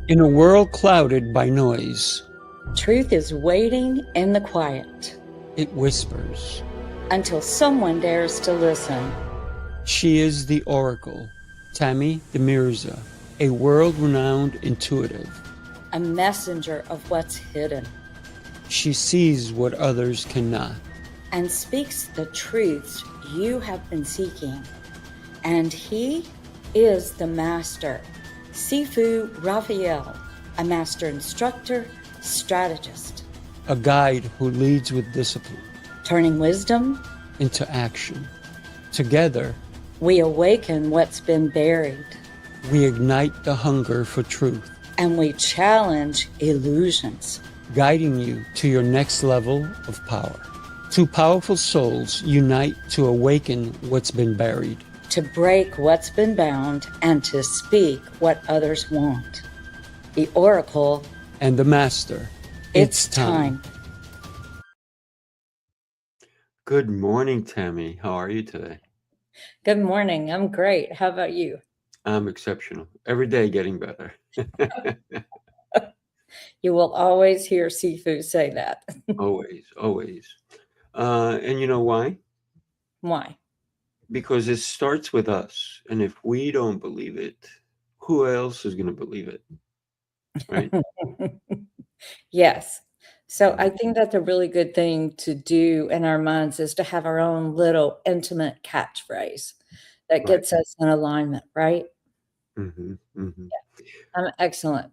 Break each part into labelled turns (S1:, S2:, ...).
S1: In a world clouded by noise,
S2: Truth is waiting in the quiet
S1: it whispers.
S2: until someone dares to listen.
S1: She is the Oracle, Tammy De Mirza, a world-renowned intuitive.
S2: A messenger of what's hidden
S1: She sees what others cannot.
S2: and speaks the truths you have been seeking. And he is the master, Sifu Rafael, a master instructor, strategist,
S1: A guide who leads with discipline
S2: turning wisdom.
S1: into action. Together,
S2: We awaken what's been buried
S1: we ignite the hunger for truth,
S2: and we challenge illusions.
S1: guiding you to your next level of power. Two powerful souls unite to awaken what's been buried.
S2: To break what's been bound and to speak what others want. The Oracle,
S1: And the Master,
S2: it's time.
S1: Good morning, Tammy. How are you today?
S2: Good morning. I'm great. How about you?
S1: I'm exceptional. Every day getting better.
S2: You will always hear Sifu say that.
S1: Always, always. And you know why?
S2: Why?
S1: Because it starts with us. And if we don't believe it, who else is going to believe it? Right?
S2: Yes. So I think that's a really good thing to do in our minds is to have our own little intimate catchphrase that
S1: Right.
S2: gets us in alignment, right?
S1: Mm-hmm, mm-hmm.
S2: I'm excellent.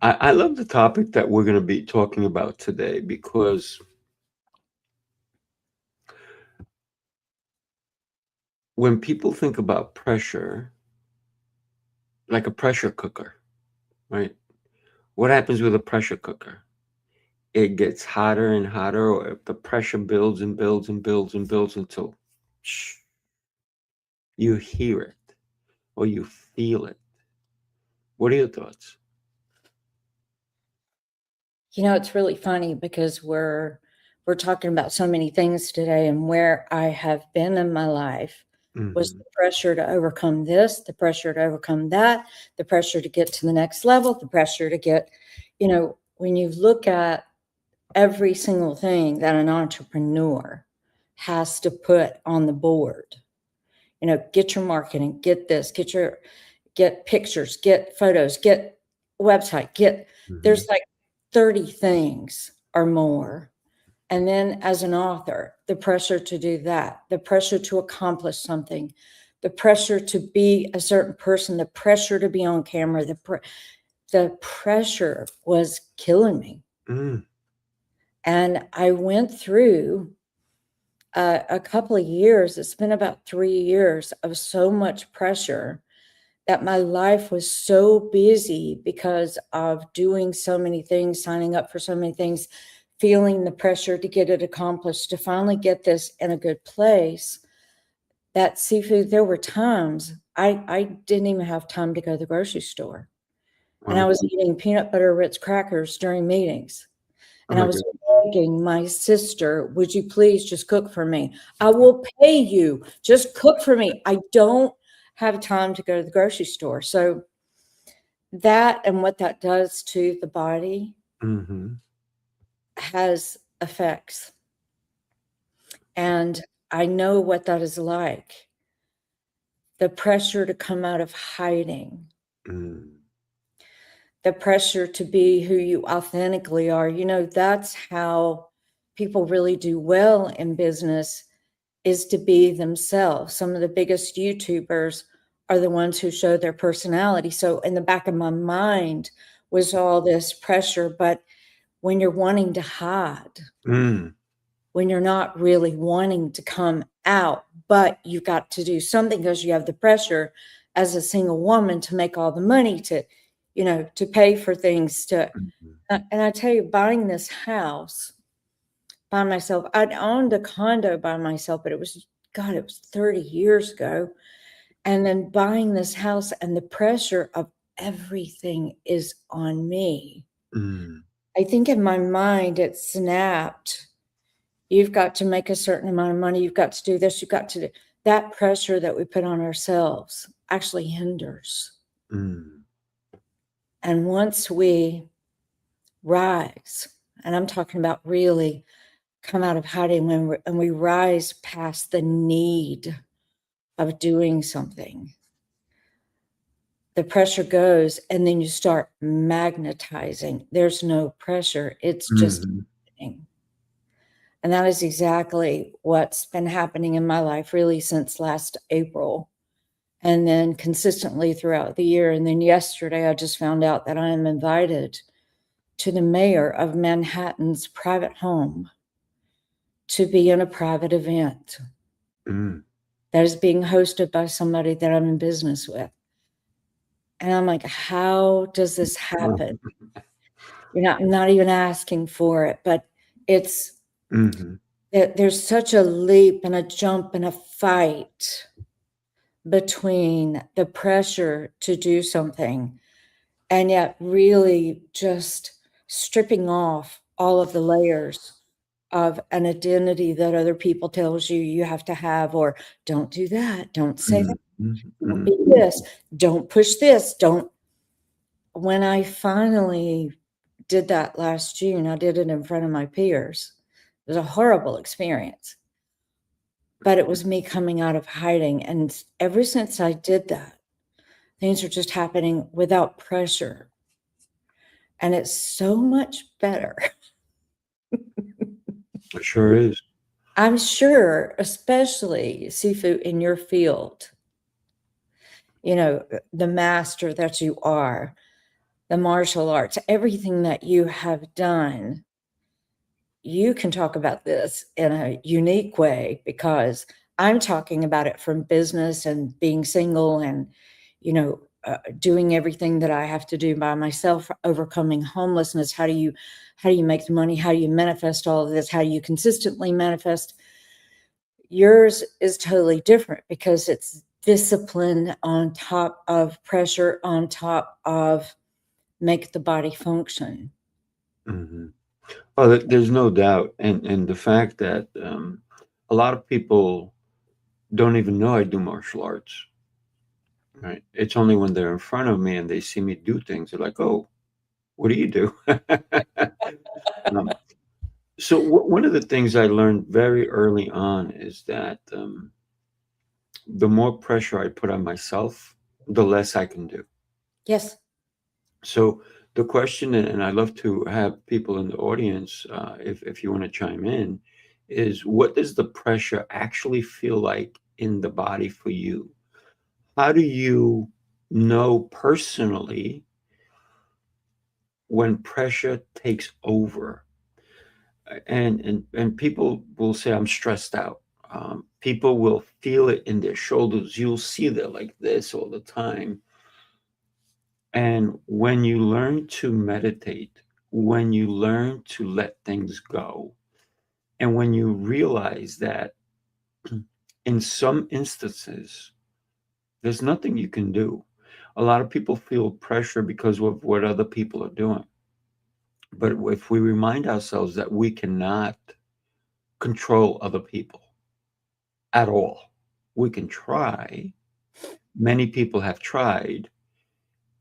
S1: I love the topic that we're going to be talking about today because when people think about pressure, like a pressure cooker, right? What happens with a pressure cooker? It gets hotter and hotter, or if the pressure builds and builds and builds and builds until you hear it or you feel it. What are your thoughts?
S2: You know, it's really funny because we're talking about so many things today, and where I have been in my life was
S1: Mm-hmm.
S2: the pressure to overcome this, the pressure to overcome that, the pressure to get to the next level, the pressure to get, when you look at every single thing that an entrepreneur has to put on the board, get your marketing, get this, get pictures, get photos, get website,
S1: Mm-hmm.
S2: there's like 30 things or more. And then as an author, the pressure to do that, the pressure to accomplish something, the pressure to be a certain person, the pressure to be on camera, the pressure was killing me.
S1: Mm.
S2: And I went through a couple of years, it's been about 3 years of so much pressure that my life was so busy because of doing so many things, signing up for so many things, feeling the pressure to get it accomplished, to finally get this in a good place, that seafood, there were times I didn't even have time to go to the grocery store. And I
S1: Wow.
S2: was eating peanut butter Ritz crackers during meetings.
S1: Oh
S2: And I
S1: my
S2: was
S1: God.
S2: begging my sister, would you please just cook for me? I will pay you. Just cook for me. I don't have time to go to the grocery store. So that and what that does to the body
S1: Mm-hmm.
S2: has effects. And I know what that is like. The pressure to come out of hiding,
S1: Mm.
S2: the pressure to be who you authentically are. That's how people really do well in business, is to be themselves. Some of the biggest YouTubers are the ones who show their personality. So in the back of my mind was all this pressure, but when you're wanting to hide,
S1: Mm.
S2: when you're not really wanting to come out, but you've got to do something because you have the pressure as a single woman to make all the money to pay for things
S1: Mm-hmm.
S2: and I tell you, buying this house by myself, I'd owned a condo by myself, but it was 30 years ago. And then buying this house and the pressure of everything is on me.
S1: Mm.
S2: I think in my mind, it snapped. You've got to make a certain amount of money. You've got to do this. You've got to do that. Pressure that we put on ourselves actually hinders.
S1: Mm.
S2: And once we rise, and I'm talking about really come out of hiding and we rise past the need of doing something, the pressure goes, and then you start magnetizing. There's no pressure. It's just
S1: Mhm.
S2: happening. And that is exactly what's been happening in my life really since last April. And then consistently throughout the year. And then yesterday, I just found out that I am invited to the mayor of Manhattan's private home to be in a private event
S1: Mm.
S2: that is being hosted by somebody that I'm in business with. And I'm like, how does this happen? I'm not even asking for it, but it's
S1: Mhm.
S2: there's such a leap and a jump and a fight between the pressure to do something and yet really just stripping off all of the layers of an identity that other people tells you you have to have, or don't do that, don't say that,
S1: Mhm. Mhm.
S2: don't
S1: Mhm.
S2: be this, don't push this, don't. When I finally did that last June, I did it in front of my peers. It was a horrible experience, but it was me coming out of hiding. And ever since I did that, things are just happening without pressure. And it's so much better.
S1: It sure is.
S2: I'm sure, especially Sifu in your field, the master that you are, the martial arts, everything that you have done, you can talk about this in a unique way because I'm talking about it from business and being single and, doing everything that I have to do by myself, overcoming homelessness. How do you make the money? How do you manifest all of this? How do you consistently manifest? Yours is totally different because it's discipline on top of pressure, on top of make the body function.
S1: Mhm. Oh, there's no doubt, and the fact that a lot of people don't even know I do martial arts. Right? It's only when they're in front of me and they see me do things, they're like, "Oh, what do you do?" um, so one of the things I learned very early on is that the more pressure I put on myself, the less I can do.
S2: Yes.
S1: So the question, and I love to have people in the audience, if you want to chime in, is what does the pressure actually feel like in the body for you? How do you know personally when pressure takes over? And people will say, I'm stressed out. People will feel it in their shoulders. You'll see they're like this all the time. And when you learn to meditate, when you learn to let things go, and when you realize that in some instances, there's nothing you can do. A lot of people feel pressure because of what other people are doing. But if we remind ourselves that we cannot control other people at all, we can try. Many people have tried,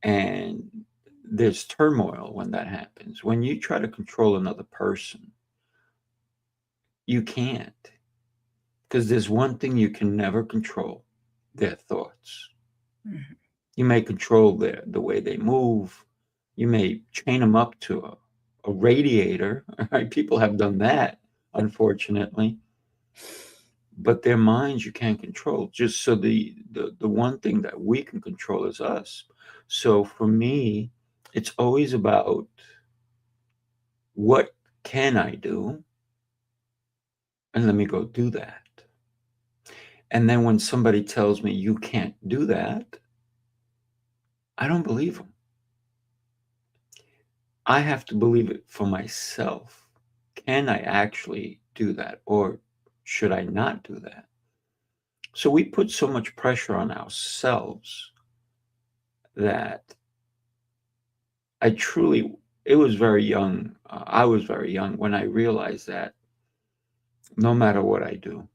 S1: and there's turmoil when that happens. When you try to control another person, you can't, because there's one thing you can never control: their thoughts.
S2: Mhm.
S1: You may control the way they move. You may chain them up to a radiator. Right? People have done that, unfortunately. But their minds you can't control. Just so the one thing that we can control is us. So for me, it's always about what can I do, and let me go do that. And then when somebody tells me you can't do that, I don't believe them. I have to believe it for myself. Can I actually do that, or should I not do that? So we put so much pressure on ourselves that I truly, it was very young. I was very young when I realized that no matter what I do,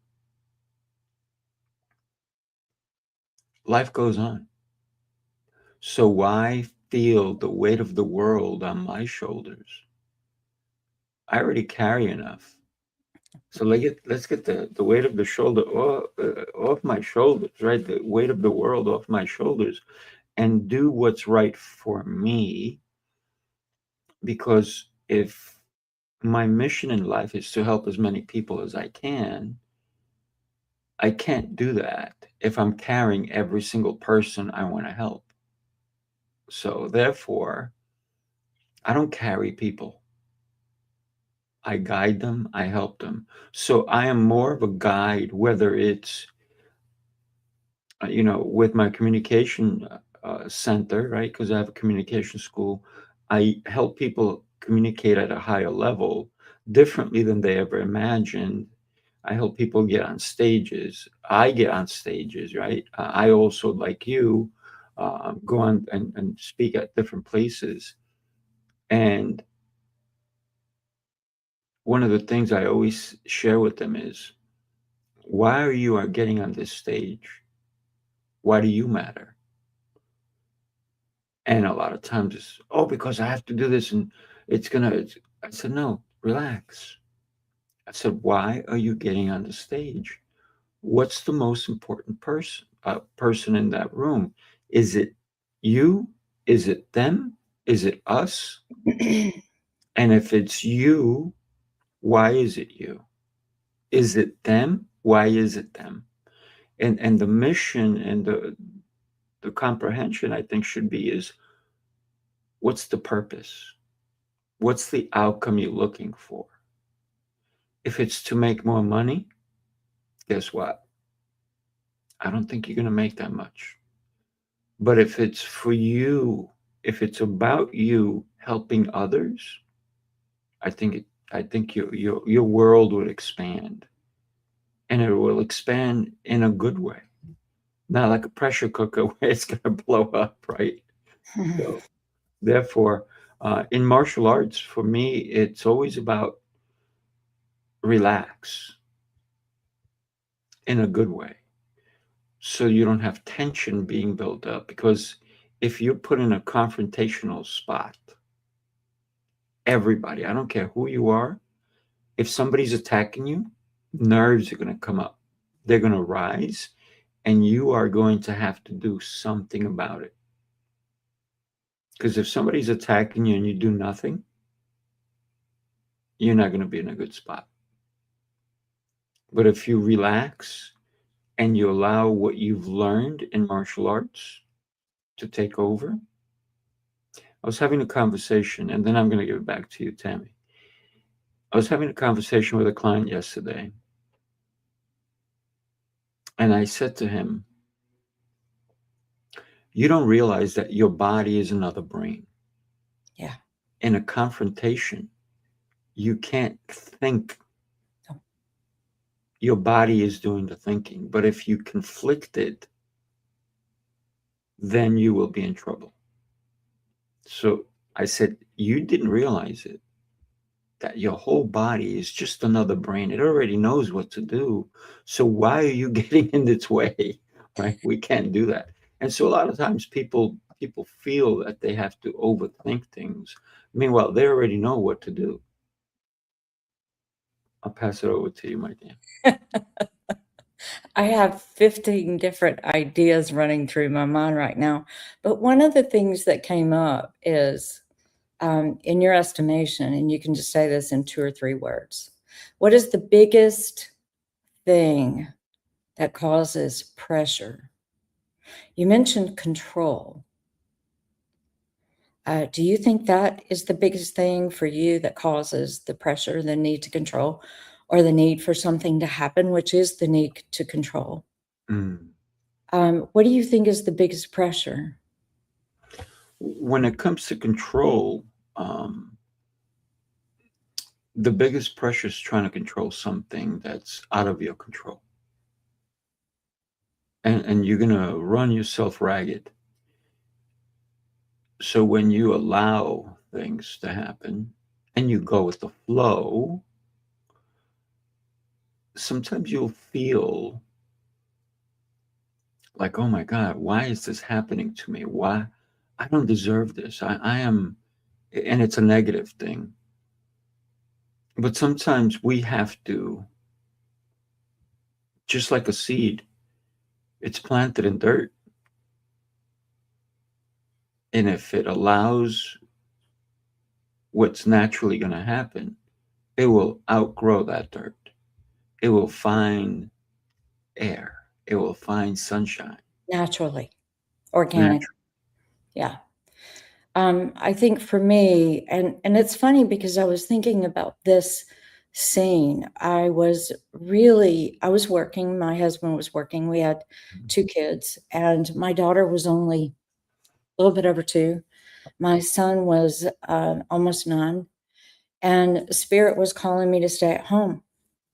S1: life goes on. So why feel the weight of the world on my shoulders? I already carry enough. So let's get the weight of the shoulder off my shoulders, right? The weight of the world off my shoulders, and do what's right for me. Because if my mission in life is to help as many people as I can't do that if I'm carrying every single person I want to help. So therefore, I don't carry people. I guide them, I help them. So I am more of a guide, whether it's with my communication center, right? Because I have a communication school. I help people communicate at a higher level differently than they ever imagined. I help people get on stages. I get on stages, right? I also, like you, go on and speak at different places. And one of the things I always share with them is, why are you getting on this stage? Why do you matter? And a lot of times it's, oh, because I have to do this and I said, no, relax. I said, why are you getting on the stage? What's the most important person in that room? Is it you? Is it them? Is it us? And if it's you, why is it you? Is it them? Why is it them? And the mission and the comprehension, I think, should be is, what's the purpose? What's the outcome you're looking for? If it's to make more money, guess what? I don't think you're going to make that much. But if it's for you, if it's about you helping others, I think your world would expand, and it will expand in a good way, not like a pressure cooker where it's going to blow up, right? So therefore, in martial arts, for me, it's always about relax in a good way, so you don't have tension being built up. Because if you're put in a confrontational spot, everybody, I don't care who you are, if somebody's attacking you, nerves are going to come up. They're going to rise, and you are going to have to do something about it. Because if somebody's attacking you and you do nothing, you're not going to be in a good spot. But if you relax and you allow what you've learned in martial arts to take over, I was having a conversation, and then I'm going to give it back to you, Tammy. I was having a conversation with a client yesterday, and I said to him, you don't realize that your body is another brain.
S2: Yeah.
S1: In a confrontation, you can't think.
S2: No.
S1: Your body is doing the thinking. But if you conflict it, then you will be in trouble. So I said, you didn't realize it, that your whole body is just another brain. It already knows what to do. So why are you getting in its way? Right? We can't do that. And so a lot of times people feel that they have to overthink things. Meanwhile, they already know what to do. I'll pass it over to you, my dear.
S2: I have 15 different ideas running through my mind right now. But one of the things that came up is, in your estimation, and you can just say this in 2 or 3 words, what is the biggest thing that causes pressure? You mentioned control. Do you think that is the biggest thing for you that causes the pressure, the need to control, or the need for something to happen, which is the need to control?
S1: Mm.
S2: What do you think is the biggest pressure?
S1: When it comes to control, um, the biggest pressure is trying to control something that's out of your control. And you're going to run yourself ragged. So when you allow things to happen and you go with the flow, sometimes you'll feel like, oh my God, why is this happening to me? Why? I don't deserve this. I am, and it's a negative thing. But sometimes we have to, just like a seed, it's planted in dirt. And if it allows what's naturally going to happen, it will outgrow that dirt. It will find air. It will find sunshine.
S2: Naturally, organic.
S1: Natural.
S2: Yeah. I think for me, and it's funny because I was thinking about this scene. I was working, my husband was working. We had 2 kids, and my daughter was only a little bit over 2. My son was almost 9, and Spirit was calling me to stay at home.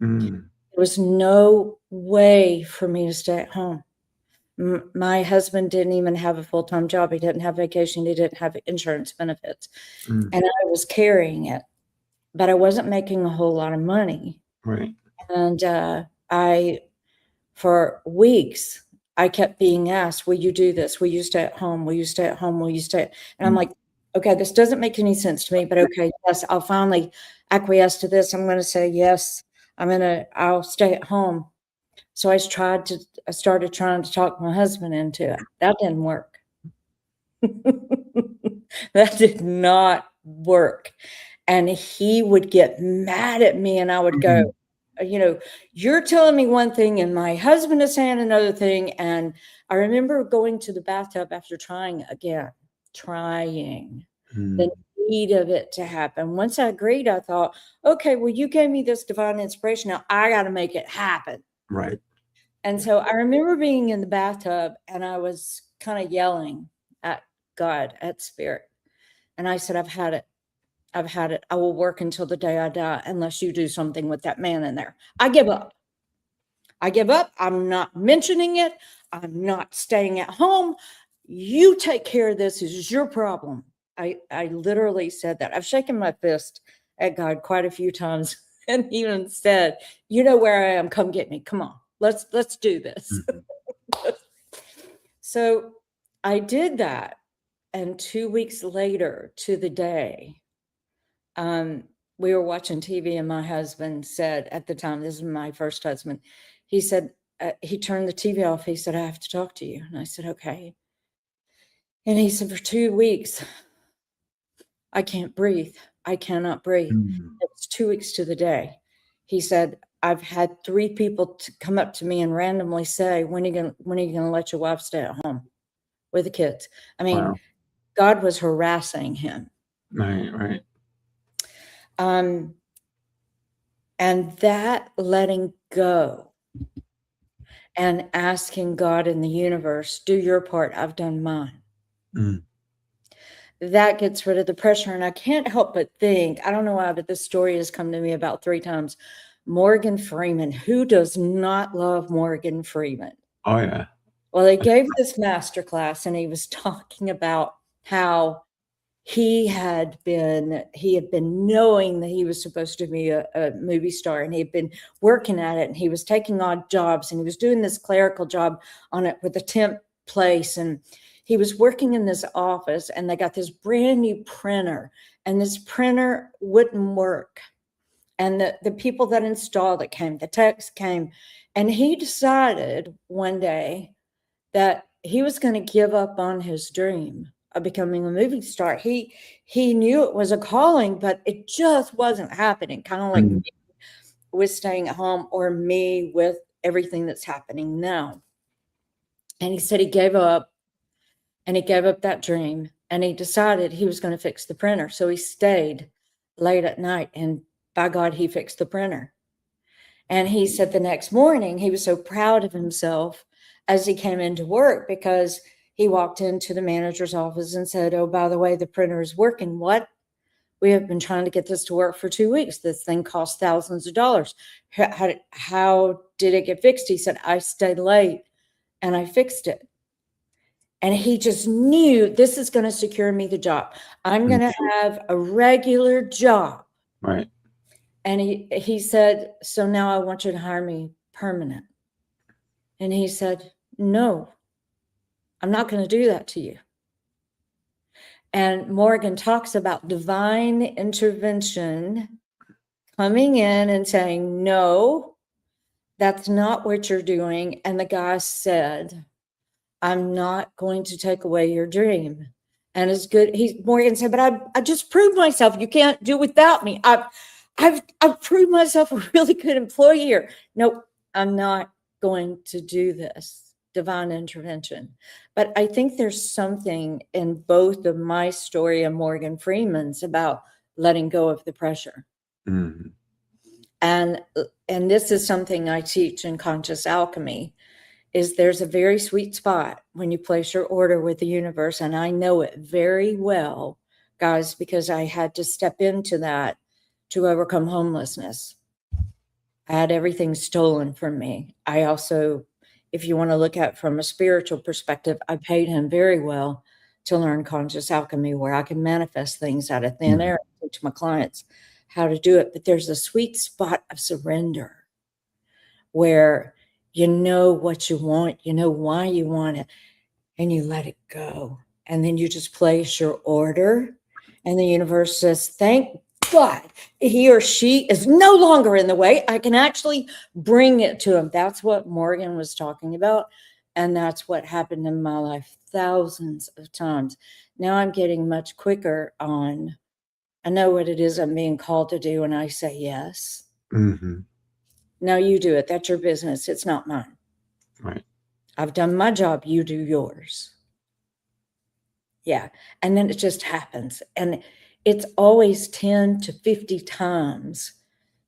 S1: Mm,
S2: There was no way for me to stay at home. My husband didn't even have a full-time job. He didn't have vacation. He didn't have insurance benefits.
S1: mm,
S2: And I was carrying it, but I wasn't making a whole lot of money.
S1: right.
S2: And for weeks, I kept being asked, will you do this? Will you stay at home? Will you stay at home? Will you stay? And I'm
S1: Mm,
S2: like, okay, this doesn't make any sense to me, but okay, yes, I'll finally acquiesce to this. I'm going to say, yes, I'll stay at home. So I started trying to talk my husband into it. That didn't work. That did not work. And he would get mad at me and I would go,
S1: mm,
S2: you're telling me one thing and my husband is saying another thing. And I remember going to the bathtub after trying the
S1: mm,
S2: need of it to happen. Once I agreed, I thought, okay, well, you gave me this divine inspiration. Now I got to make it happen.
S1: right.
S2: And so I remember being in the bathtub and I was kind of yelling at God, at Spirit. And I said, I've had it. I've had it. I will work until the day I die unless you do something with that man in there. I give up. I give up. I'm not mentioning it. I'm not staying at home. You take care of this. This is your problem. I literally said that. I've shaken my fist at God quite a few times and even said, you know where I am. Come get me. Come on. Let's do this.
S1: Mhm.
S2: So I did that. And 2 weeks later to the day, we were watching TV and my husband said at the time, this is my first husband, he said, he turned the TV off. He said, I have to talk to you. And I said, okay. And he said, for 2 weeks, I can't breathe. I cannot breathe.
S1: Mm,
S2: It was 2 weeks to the day. He said, I've had 3 people to come up to me and randomly say, when are you going to let your wife stay at home with the kids? I mean,
S1: wow.
S2: God was harassing him.
S1: Right, right.
S2: And that letting go and asking God in the universe, do your part, I've done mine.
S1: Mm,
S2: That gets rid of the pressure. And I can't help but think, I don't know why, but this story has come to me about 3 times. Morgan Freeman, who does not love Morgan Freeman?
S1: oh, yeah.
S2: Well, they gave this master class and he was talking about how he had been knowing that he was supposed to be a movie star and he had been working at it and he was taking odd jobs and he was doing this clerical job on it with a temp place. And he was working in this office and they got this brand new printer and this printer wouldn't work. And the people that installed it came, the techs came, and he decided one day that he was going to give up on his dream of becoming a movie star. He knew it was a calling, but it just wasn't happening. Kind of like me
S1: Mm,
S2: with staying at home or me with everything that's happening now. And he said he gave up and he gave up that dream and he decided he was going to fix the printer. So he stayed late at night and by God, he fixed the printer. And he said the next morning, he was so proud of himself as he came into work because he walked into the manager's office and said, oh, by the way, the printer is working. What? We have been trying to get this to work for 2 weeks. This thing costs thousands of dollars. How did it get fixed? He said, I stayed late and I fixed it. And he just knew this is going to secure me the job. I'm
S1: mm,
S2: going to have a regular job.
S1: right.
S2: And he said, so now I want you to hire me permanent. And he said, no, I'm not going to do that to you. And Morgan talks about divine intervention coming in and saying, no, that's not what you're doing. And the guy said, I'm not going to take away your dream. And it's good. Morgan said, but I just proved myself. You can't do without me. I've proved myself a really good employee here. No, I'm not going to do this. Divine intervention. But I think there's something in both of my story and Morgan Freeman's about letting go of the pressure.
S1: Mm-hmm.
S2: And this is something I teach in Conscious Alchemy, is there's a very sweet spot when you place your order with the universe. And I know it very well, guys, because I had to step into that to overcome homelessness. I had everything stolen from me. I also, if you want to look at it from a spiritual perspective, I paid him very well to learn Conscious Alchemy, where I can manifest things out of thin air and teach my clients how to do it. But there's a sweet spot of surrender where you know what you want, you know why you want it, and you let it go. And then you just place your order, and the universe says, thank God he or she is no longer in the way. I can actually bring it to him. That's what Morgan was talking about. And that's what happened in my life thousands of times. Now I'm getting much quicker on, I know what it is I'm being called to do, and I say yes.
S1: Mm-hmm.
S2: Now you do it. That's your business. It's not mine.
S1: Right.
S2: I've done my job. You do yours. Yeah. And then it just happens. And it's always 10 to 50 times,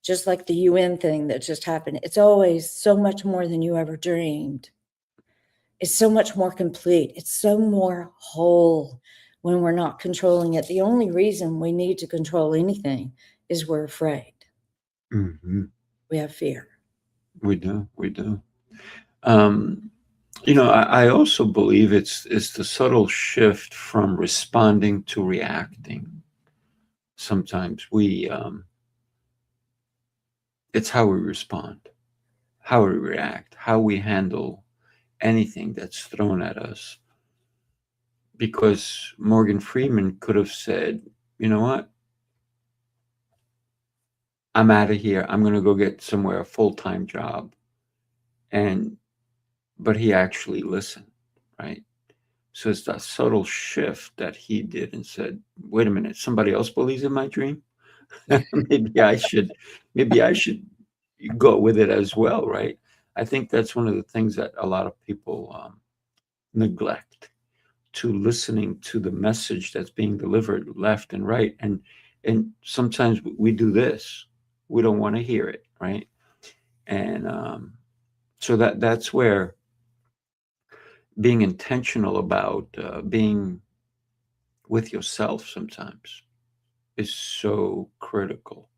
S2: just like the UN thing that just happened. It's always so much more than you ever dreamed. It's so much more complete. It's so more whole when we're not controlling it. The only reason we need to control anything is we're afraid.
S1: Mm-hmm.
S2: We have fear.
S1: We do. We do. I also believe it's the subtle shift from responding to reacting. Sometimes it's how we respond, how we react, how we handle anything that's thrown at us. Because Morgan Freeman could have said, you know what, I'm out of here. I'm going to go get somewhere a full-time job. And but he actually listened, right? So it's that subtle shift that he did and said, wait a minute, somebody else believes in my dream. maybe I should maybe I should go with it as well, right? I think that's one of the things that a lot of people neglect, to listening to the message that's being delivered left and right. And sometimes we do this, we don't want to hear it, right? And so that's where being intentional about being with yourself sometimes is so critical.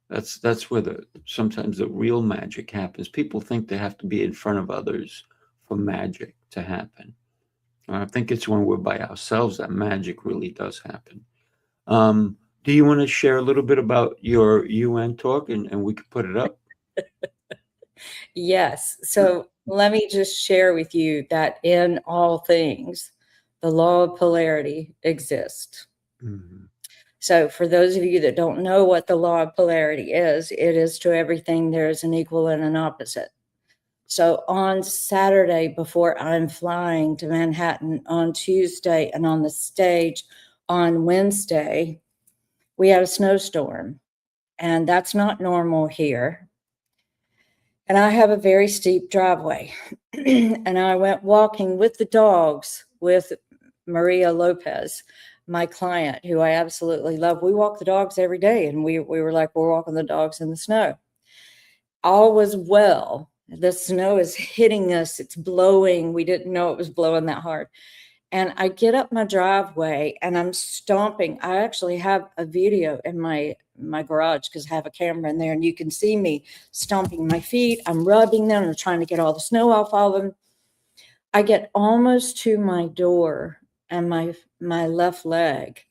S1: That's where the sometimes the real magic happens. People think they have to be in front of others for magic to happen. I think it's when we're by ourselves that magic really does happen. Um, do you want to share a little bit about your UN talk, and we could put it up?
S2: Yes. So let me just share with you that in all things, the law of polarity exists.
S1: Mhm.
S2: So for those of you that don't know what the law of polarity is, it is to everything there is an equal and an opposite. So on Saturday, before I'm flying to Manhattan, on Tuesday, and on the stage on Wednesday, we had a snowstorm. And that's not normal here. And I have a very steep driveway. And I went walking with the dogs with Maria Lopez, my client, who I absolutely love. We walk the dogs every day, and we were like, we're walking the dogs in the snow. All was well. The snow is hitting us. It's blowing. We didn't know it was blowing that hard. And I get up my driveway and I'm stomping. I actually have a video in my garage because I have a camera in there, and you can see me stomping my feet. I'm rubbing them. I'm trying to get all the snow off of them. I get almost to my door, and my left leg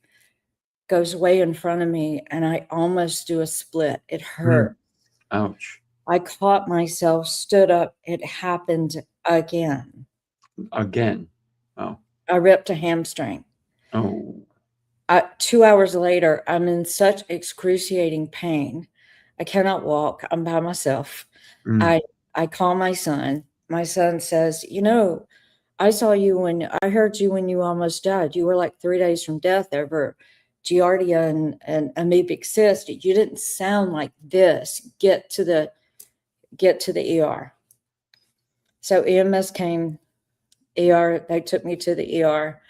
S2: goes way in front of me, and I almost do a split. It hurt.
S1: Ouch.
S2: I caught myself, stood up. It happened again.
S1: Again. Oh.
S2: I ripped a hamstring.
S1: Oh.
S2: 2 hours later, I'm in such excruciating pain. I cannot walk. I'm by myself.
S1: Mm.
S2: I call my son. My son says, I saw you when I heard you when you almost died. You were like 3 days from death over giardia and amoebic cyst. You didn't sound like this. Get to the ER. So EMS came, ER, they took me to the ER,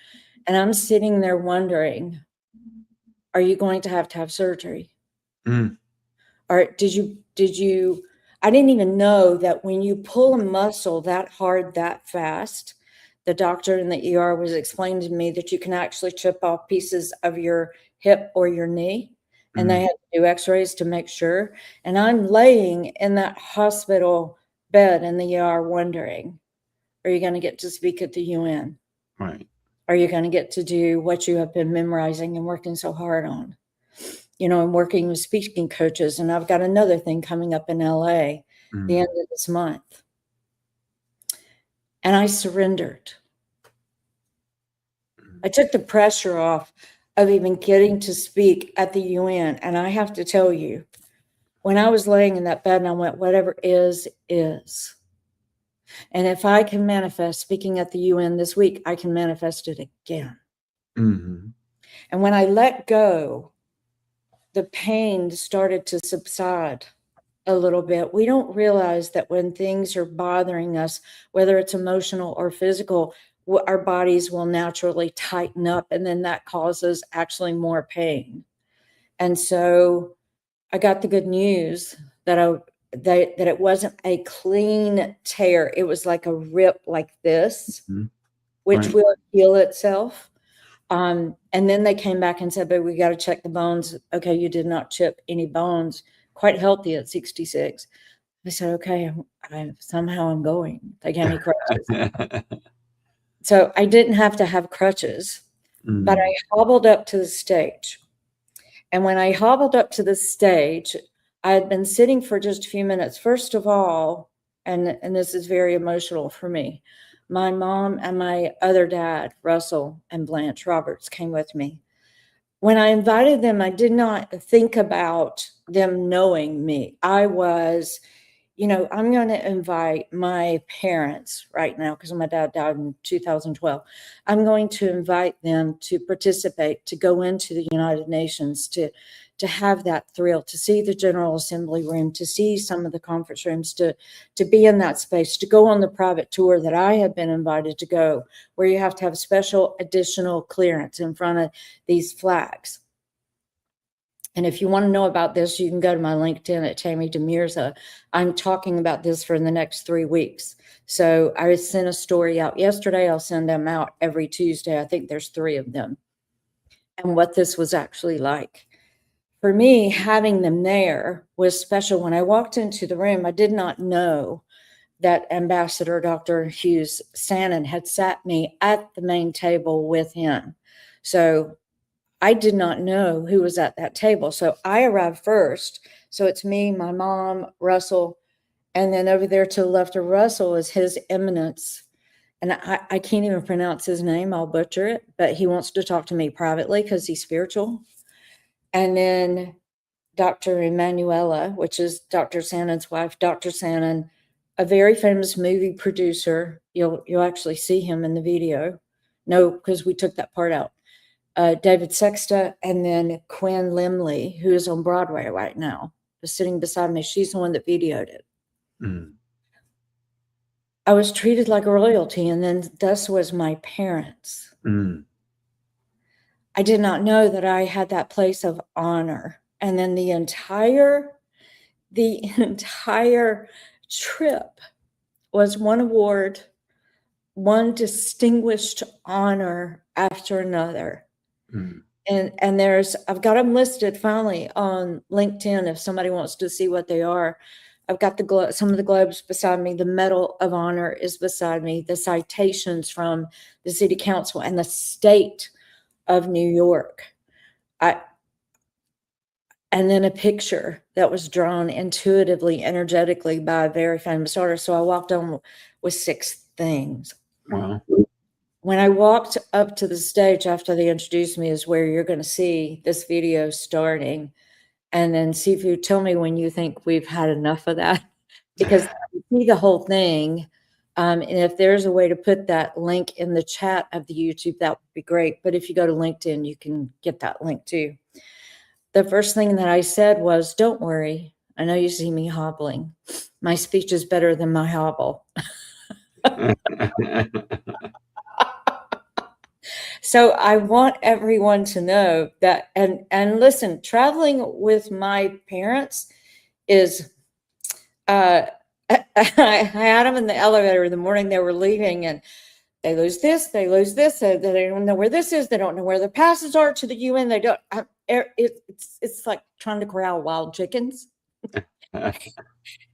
S2: and I'm sitting there wondering, are you going to have surgery?
S1: Mm.
S2: Or did you, I didn't even know that when you pull a muscle that hard, that fast, the doctor in the ER was explaining to me that you can actually chip off pieces of your hip or your knee. And they
S1: Mm.
S2: had to do x-rays to make sure. And I'm laying in that hospital bed in the ER wondering, are you going to get to speak at the UN?
S1: Right.
S2: Are you going to get to do what you have been memorizing and working so hard on? I'm working with speaking coaches, and I've got another thing coming up in LA the end
S1: Mm.
S2: of this month. And I surrendered. I took the pressure off of even getting to speak at the UN. And I have to tell you, when I was laying in that bed and I went, whatever is. And if I can manifest speaking at the UN this week, I can manifest it again.
S1: Mm-hmm.
S2: And when I let go, the pain started to subside a little bit. We don't realize that when things are bothering us, whether it's emotional or physical, our bodies will naturally tighten up, and then that causes actually more pain. And so I got the good news that that it wasn't a clean tear. It was like a rip like this,
S1: Mm-hmm.
S2: which
S1: Right.
S2: will heal itself. And then they came back and said, but we got to check the bones. Okay, you did not chip any bones. Quite healthy at 66. I said, okay, somehow I'm going. They gave me crutches. So I didn't have to have crutches, but
S1: Mm.
S2: I hobbled up to the stage. And when I hobbled up to the stage, I had been sitting for just a few minutes. First of all, and this is very emotional for me, my mom and my other dad, Russell and Blanche Roberts, came with me. When I invited them, I did not think about them knowing me. I was, I'm going to invite my parents right now because my dad died in 2012. I'm going to invite them to participate, to go into the United Nations, to have that thrill, to see the General Assembly room, to see some of the conference rooms, to be in that space, to go on the private tour that I have been invited to go, where you have to have special additional clearance in front of these flags. And if you want to know about this, you can go to my LinkedIn at Tammy De Mirza. I'm talking about this for the next 3 weeks. So I sent a story out yesterday. I'll send them out every Tuesday. I think there's 3 of them. And what this was actually like. For me, having them there was special. When I walked into the room, I did not know that Ambassador Dr. Hughes Sannon had sat me at the main table with him. So I did not know who was at that table. So I arrived first. So it's me, my mom, Russell, and then over there to the left of Russell is His Eminence. And I can't even pronounce his name. I'll butcher it, but he wants to talk to me privately because he's spiritual. And then Dr. Emanuela, which is Dr. Sannon's wife, Dr. Sannon, a very famous movie producer. You'll actually see him in the video. No, because we took that part out. David Sexta, and then Quinn Limley, who is on Broadway right now, is sitting beside me. She's the one that videoed it.
S1: Mm.
S2: I was treated like royalty, and then thus was my parents.
S1: Mm.
S2: I did not know that I had that place of honor. And then the entire trip was one award, one distinguished honor after another.
S1: Mm.
S2: And I've got them listed finally on LinkedIn if somebody wants to see what they are. I've got some of the globes beside me. The Medal of Honor is beside me. The citations from the City Council and the state of New York. And then a picture that was drawn intuitively, energetically by a very famous artist. So I walked on with 6 things.
S1: Wow.
S2: when I walked up to the stage after they introduced me is where you're going to see this video starting. And then Sifu, tell me when you think we've had enough of that, because you see the whole thing. And if there's a way to put that link in the chat of the YouTube, that would be great. But if you go to LinkedIn, you can get that link too. The first thing that I said was, don't worry. I know you see me hobbling. My speech is better than my hobble. So I want everyone to know that, and listen, traveling with my parents is, I had them in the elevator the morning they were leaving, and they lose this, they don't know where this is, they don't know where the passes are to the UN, they don't, it's like trying to corral wild chickens.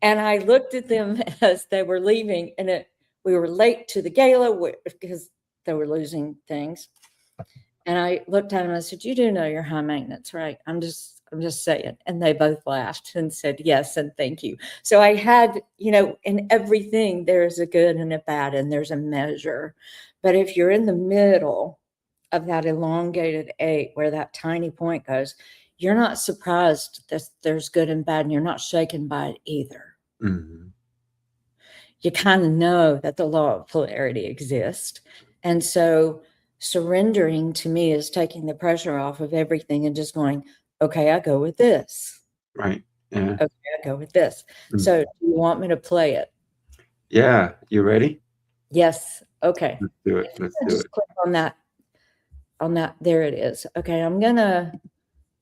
S2: And I looked at them as they were leaving, and we were late to the gala because they were losing things. And I looked at them and I said, you do know you're high maintenance, right? I'm just saying. And they both laughed and said, yes, and thank you. So I had, in everything, there's a good and a bad, and there's a measure. But if you're in the middle of that elongated 8 where that tiny point goes, you're not surprised that there's good and bad, and you're not shaken by it either.
S1: Mm-hmm.
S2: You kind of know that the law of polarity exists. And so surrendering to me is taking the pressure off of everything and just going, okay, I go with this.
S1: Right. Yeah.
S2: Okay, I go with this. Mm-hmm. So do you want me to play it?
S1: Yeah. You ready?
S2: Yes. Okay.
S1: Let's do it.
S2: Just click on that. There it is. Okay. All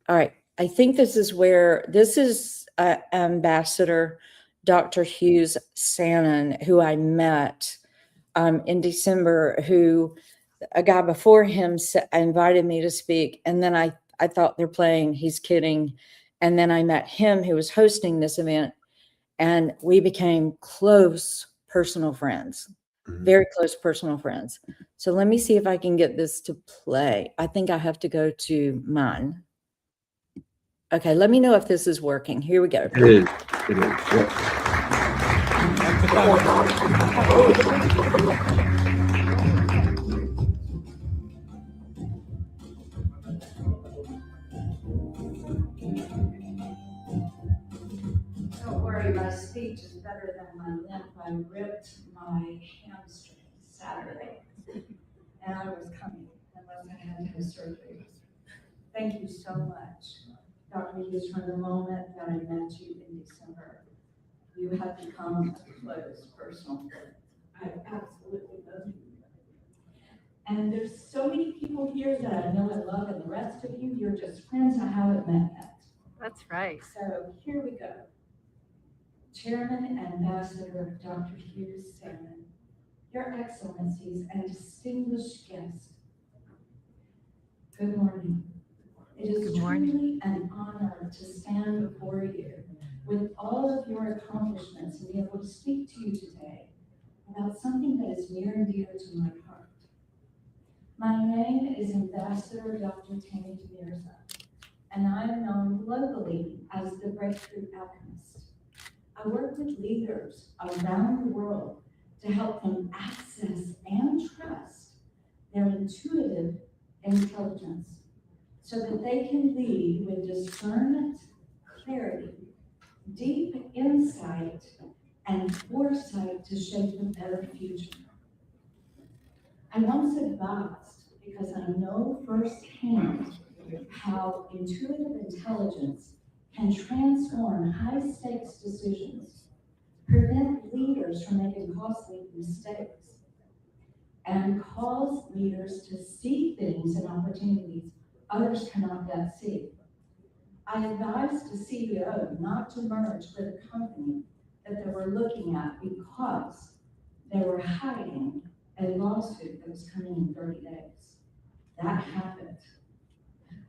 S2: right. I think this is Ambassador Dr. Hughes Sannon, who I met in December, who a guy before him invited me to speak. And then I thought they're playing, he's kidding. And then I met him who was hosting this event, and we became close personal friends, very close personal friends. So let me see if I can get this to play. I think I have to go to mine. Okay, let me know if this is working. Here we go.
S1: It is. Yeah.
S2: Don't worry, my speech is better than my limp. I ripped my hamstring Saturday, and I was coming unless I had to have surgery. Thank you so much, Dr. Hughes, from the moment that I met you in December. You have become a close personal friend. I absolutely love you. And there's so many people here that I know and love, and the rest of you, you're just friends I haven't met yet.
S3: That's right.
S2: So here we go. Chairman and Ambassador Dr. Hughes Sannon, Your Excellencies and distinguished guests, good morning. It is truly an honor to stand before you with all of your accomplishments and be able to speak to you today about something that is near and dear to my heart. My name is Ambassador Dr. Tammy De Mirza, and I am known globally as the Breakthrough Alchemist. I work with leaders around the world to help them access and trust their intuitive intelligence so that they can lead with discernment, clarity, deep insight, and foresight to shape a better future. I once advised, because I know firsthand how intuitive intelligence can transform high-stakes decisions, prevent leaders from making costly mistakes, and cause leaders to see things and opportunities others cannot yet see. I advised the CEO not to merge with a company that they were looking at because they were hiding a lawsuit that was coming in 30 days. That happened.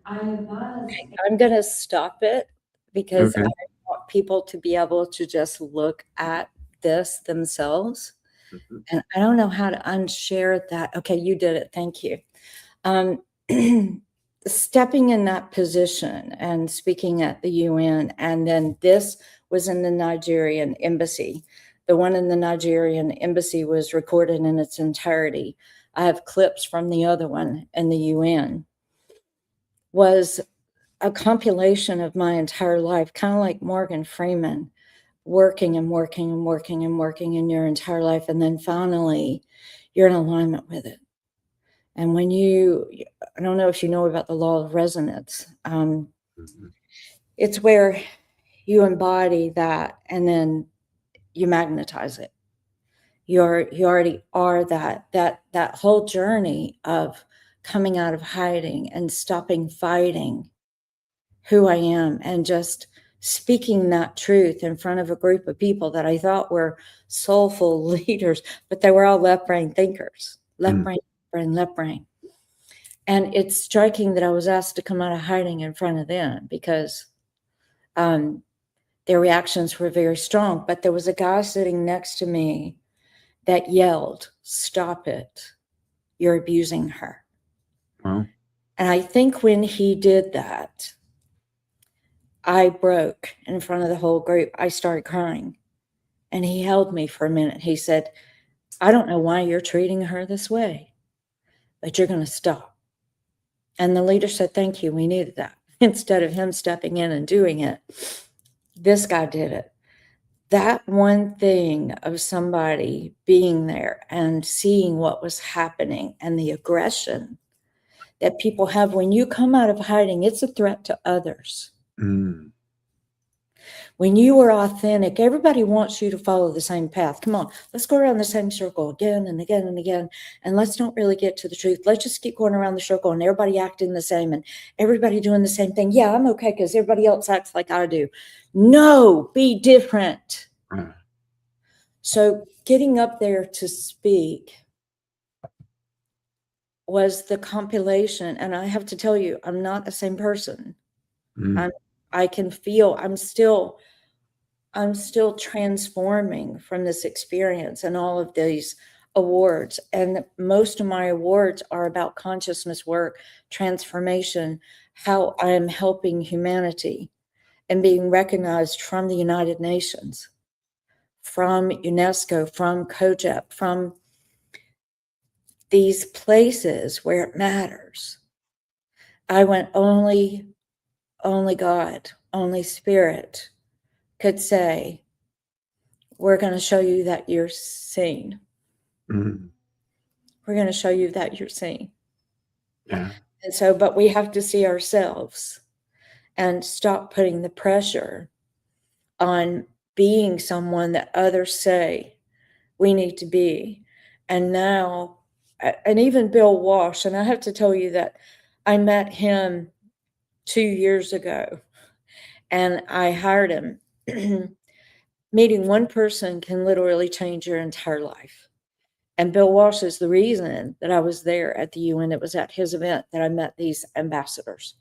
S2: I advised. I'm going to stop it because I want people to be able to just look at this themselves. And I don't know how to unshare that. Okay, you did it. Thank you. Stepping in that position and speaking at the UN, and then this was in the Nigerian embassy. The one in the Nigerian embassy was recorded in its entirety. I have clips from the other one in the UN, was a compilation of my entire life, kind of like Morgan Freeman, working and working and working and working in your entire life. And then finally, you're in alignment with it. And when I don't know if you know about the law of resonance, it's where you embody that and then you magnetize it. You already are that whole journey of coming out of hiding and stopping fighting who I am and just speaking that truth in front of a group of people that I thought were soulful leaders, but they were all left brain thinkers, left brain, left brain. And it's striking that I was asked to come out of hiding in front of them because their reactions were very strong. But there was a guy sitting next to me that yelled, "Stop it. You're abusing her."
S1: Wow.
S2: And I think when he did that, I broke in front of the whole group. I started crying. And he held me for a minute. He said, "I don't know why you're treating her this way, but you're going to stop." And the leader said, "Thank you. We needed that." Instead of him stepping in and doing it, this guy did it. That one thing of somebody being there and seeing what was happening and the aggression that people have when you come out of hiding, it's a threat to others. When you are authentic, everybody wants you to follow the same path. Come on, let's go around the same circle again and again and again, and let's don't really get to the truth. Let's just keep going around the circle and everybody acting the same and everybody doing the same thing. Yeah, I'm okay because everybody else acts like I do. No, be different. So getting up there to speak was the compilation. And I have to tell you, I'm not the same person. I can feel I'm still transforming from this experience and all of these awards. And most of my awards are about consciousness work, transformation, how I am helping humanity and being recognized from the United Nations, from UNESCO, from COGEP, from these places where it matters. I went, only God, only Spirit could say, "We're going to show you that you're seen. We're going to show you that you're seen."
S1: Yeah.
S2: And so, but we have to see ourselves and stop putting the pressure on being someone that others say we need to be. And now, and even Bill Walsh, and I have to tell you that I met him 2 years ago and I hired him. Meeting one person can literally change your entire life. And Bill Walsh is the reason that I was there at the UN. It was at his event that I met these ambassadors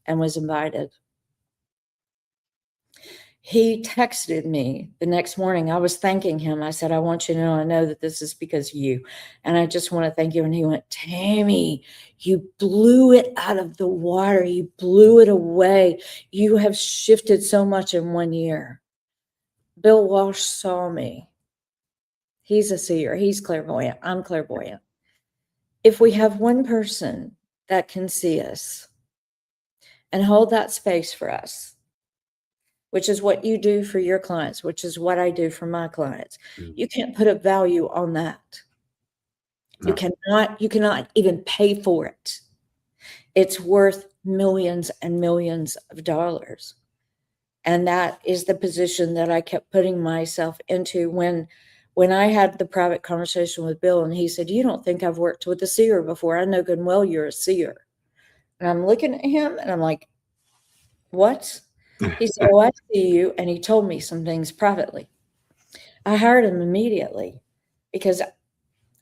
S2: and was invited. He texted me the next morning. I was thanking him. I said, "I want you to know, I know that this is because of you. And I just want to thank you." And he went, "Tammy, you blew it out of the water. You blew it away. You have shifted so much in 1 year." Bill Walsh saw me. He's a seer. He's clairvoyant. I'm clairvoyant. If we have one person that can see us and hold that space for us, which is what you do for your clients, which is what I do for my clients, you can't put a value on that. No. You cannot even pay for it. It's worth millions and millions of dollars. And that is the position that I kept putting myself into when I had the private conversation with Bill, and he said, "You don't think I've worked with a seer before? I know good and well you're a seer." And I'm looking at him and I'm like, "What?" He said, "Oh, I see you." And he told me some things privately. I hired him immediately because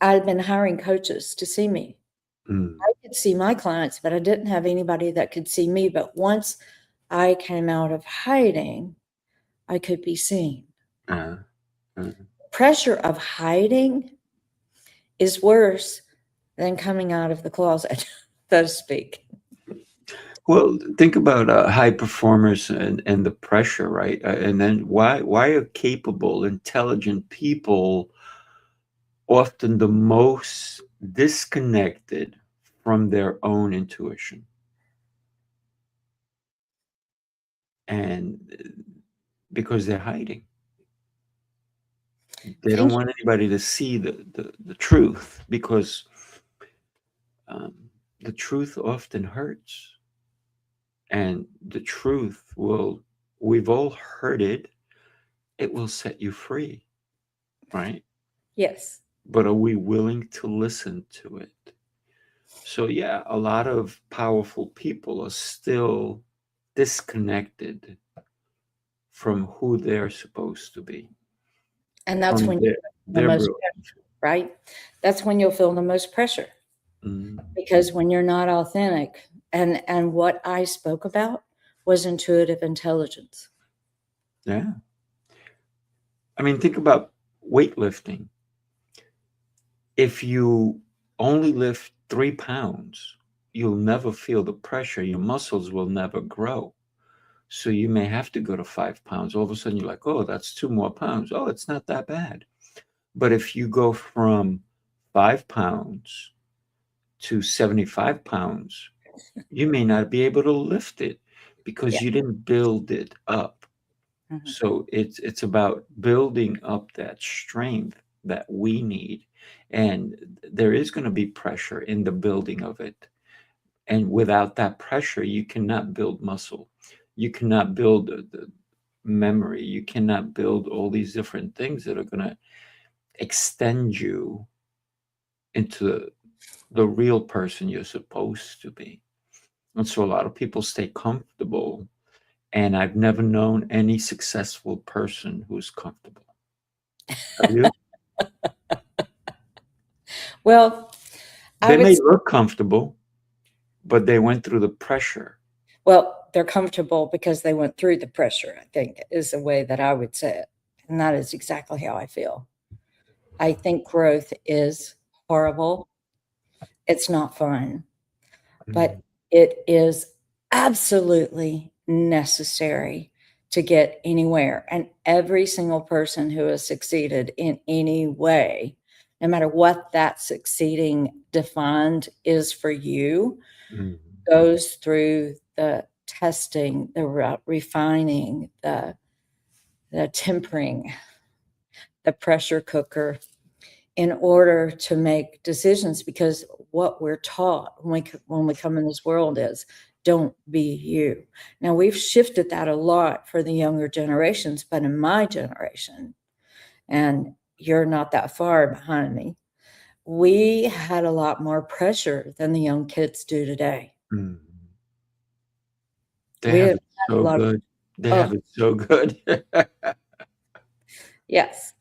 S2: I had been hiring coaches to see me. I could see my clients, but I didn't have anybody that could see me. But once I came out of hiding, I could be seen. Pressure of hiding is worse than coming out of the closet, so to speak.
S1: Well, think about high performers and the pressure, right? And then why are capable, intelligent people often the most disconnected from their own intuition. And because they're hiding, they don't
S2: Thank you.
S1: want anybody to see the truth, because um, the truth often hurts. And the truth will, we've all heard it, it will set you free, right?
S2: Yes.
S1: But are we willing to listen to it? So, yeah, a lot of powerful people are still disconnected from who they're supposed to be,
S2: And that's
S1: from
S2: when you
S1: their,
S2: feel the
S1: their
S2: most
S1: brilliance.
S2: pressure, right? That's when you'll feel the most pressure,
S1: Mm,
S2: because when you're not authentic, and what I spoke about was intuitive intelligence.
S1: yeah. I mean, think about weightlifting. If you only lift 3 pounds, you'll never feel the pressure. Your muscles will never grow. So you may have to go to 5 pounds. All of a sudden, you're like, oh, that's 2 more pounds. Oh, it's not that bad. But if you go from 5 pounds to 75 pounds, you may not be able to lift it
S2: Yeah.
S1: because you didn't build it up.
S2: Mhm.
S1: So it's about building up that strength that we need. And there is going to be pressure in the building of it. And without that pressure, you cannot build muscle. You cannot build the memory. You cannot build all these different things that are going to extend you into the real person you're supposed to be. And so a lot of people stay comfortable. And I've never known any successful person who's comfortable. Have you?
S2: Well, I
S1: They
S2: would
S1: may
S2: s
S1: look comfortable, but they went through the pressure.
S2: well, they're comfortable because they went through the pressure, I think, is the way that I would say it, and that is exactly how I feel. I think growth is horrible. It's not fun,
S1: Mm,
S2: but it is absolutely necessary to get anywhere, and every single person who has succeeded in any way, no matter what that succeeding defined is for you,
S1: mm,
S2: goes through the testing, the refining, the tempering, the pressure cooker, in order to make decisions, because what we're taught when we come in this world is, "Don't be you." Now, we've shifted that a lot for the younger generations, but in my generation, and you're not that far behind me, we had a lot more pressure than the young kids do today.
S1: mm. They
S2: We
S1: have
S2: didn't
S1: it
S2: have a
S1: so
S2: lot of
S1: good. They
S2: oh,
S1: have it so good.
S2: yes.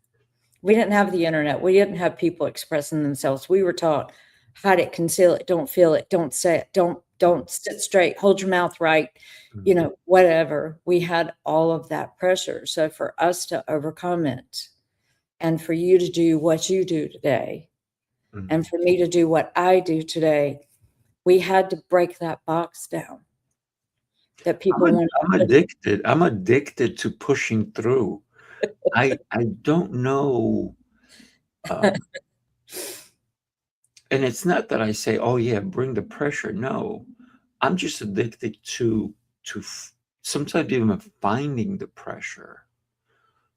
S2: We didn't have the internet. We didn't have people expressing themselves. We were taught, hide it, conceal it, don't feel it, don't say it, don't sit straight, hold your mouth right,
S1: Mm,
S2: whatever. We had all of that pressure. So for us to overcome it, and for you to do what you do today, and
S1: mm.
S2: for me to do what I do today, we had to break that box down that people want
S1: I'm
S2: to put.
S1: addicted. I'm addicted to pushing through. I don't know. Um, and it's not that I say, "Oh yeah, bring the pressure." No, I'm just addicted to sometimes even finding the pressure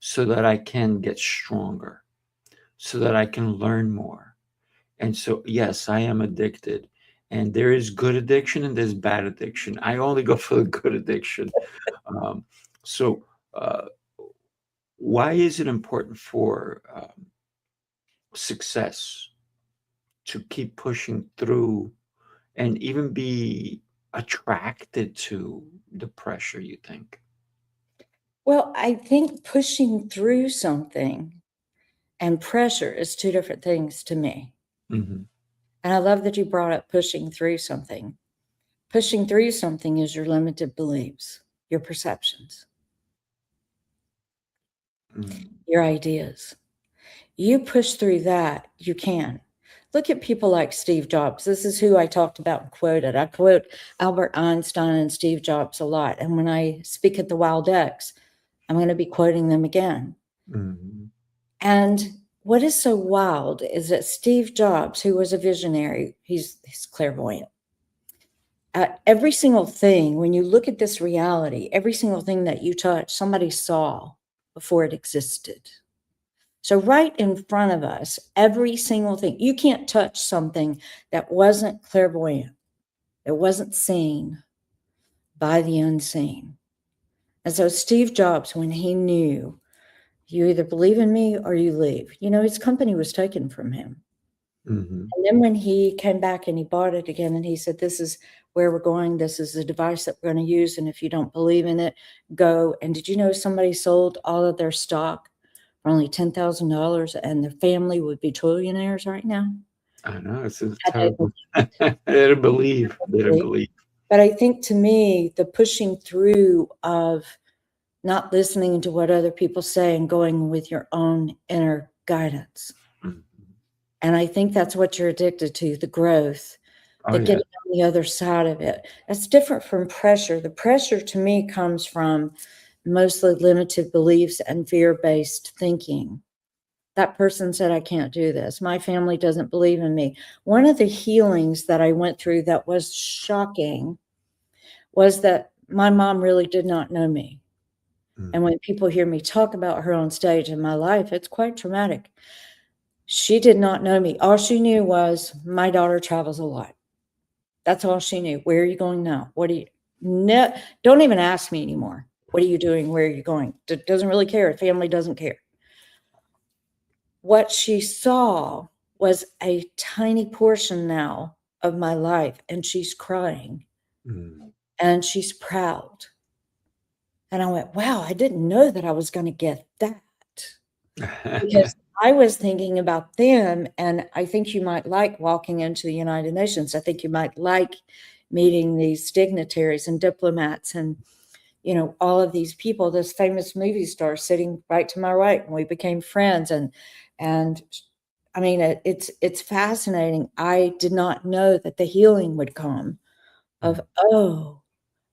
S1: so that I can get stronger, so that I can learn more. And so, yes, I am addicted. And there is good addiction and there's bad addiction. I only go for the good addiction. Um, so, uh, why is it important for success to keep pushing through and even be attracted to the pressure, you think?
S2: Well, I think pushing through something and pressure is two different things to me.
S1: Hmm.
S2: And I love that you brought up pushing through something. Pushing through something is your limited beliefs, your perceptions,
S1: Mm,
S2: your ideas. You push through that, you can. Look at people like Steve Jobs. This is who I talked about and quoted. I quote Albert Einstein and Steve Jobs a lot. And when I speak at the Wild X, I'm going to be quoting them again.
S1: mhm,
S2: And what is so wild is that Steve Jobs, who was a visionary, he's clairvoyant. Every single thing, when you look at this reality, every single thing that you touch, somebody saw before it existed. So right in front of us, every single thing, you can't touch something that wasn't clairvoyant. It wasn't seen by the unseen. And so Steve Jobs, when he knew, you either believe in me or you leave, his company was taken from him.
S1: Mm-hmm.
S2: And then when he came back and he bought it again and he said, this is where we're going. This is the device that we're going to use. And if you don't believe in it, go. And did you know somebody sold all of their stock for only $10,000 and their family would be trillionaires right now?
S1: I know, it's
S2: I
S1: terrible.
S2: didn't
S1: They didn't believe. They didn't
S2: believe.
S1: believe.
S2: But I think to me, the pushing through of not listening to what other people say and going with your own inner guidance.
S1: Mhm.
S2: And I think that's what you're addicted to, the growth,
S1: Oh,
S2: the
S1: yeah.
S2: getting on the other side of it. That's different from pressure. The pressure to me comes from mostly limited beliefs and fear-based thinking. That person said, I can't do this. My family doesn't believe in me. One of the healings that I went through that was shocking was that my mom really did not know me. And when people hear me talk about her on stage in my life, it's quite traumatic. She did not know me. All she knew was my daughter travels a lot. That's all she knew. Where are you going now? What do you no, don't even ask me anymore. What are you doing? Where are you going? Doesn't really care. Family doesn't care. What she saw was a tiny portion now of my life, and she's crying and she's proud. And I went, wow, I didn't know that I was going to get that. Because I was thinking about them, and I think you might like walking into the United Nations. I think you might like meeting these dignitaries and diplomats and, all of these people, this famous movie star sitting right to my right, and we became friends. And I mean, it's fascinating. I did not know that the healing would come of, oh,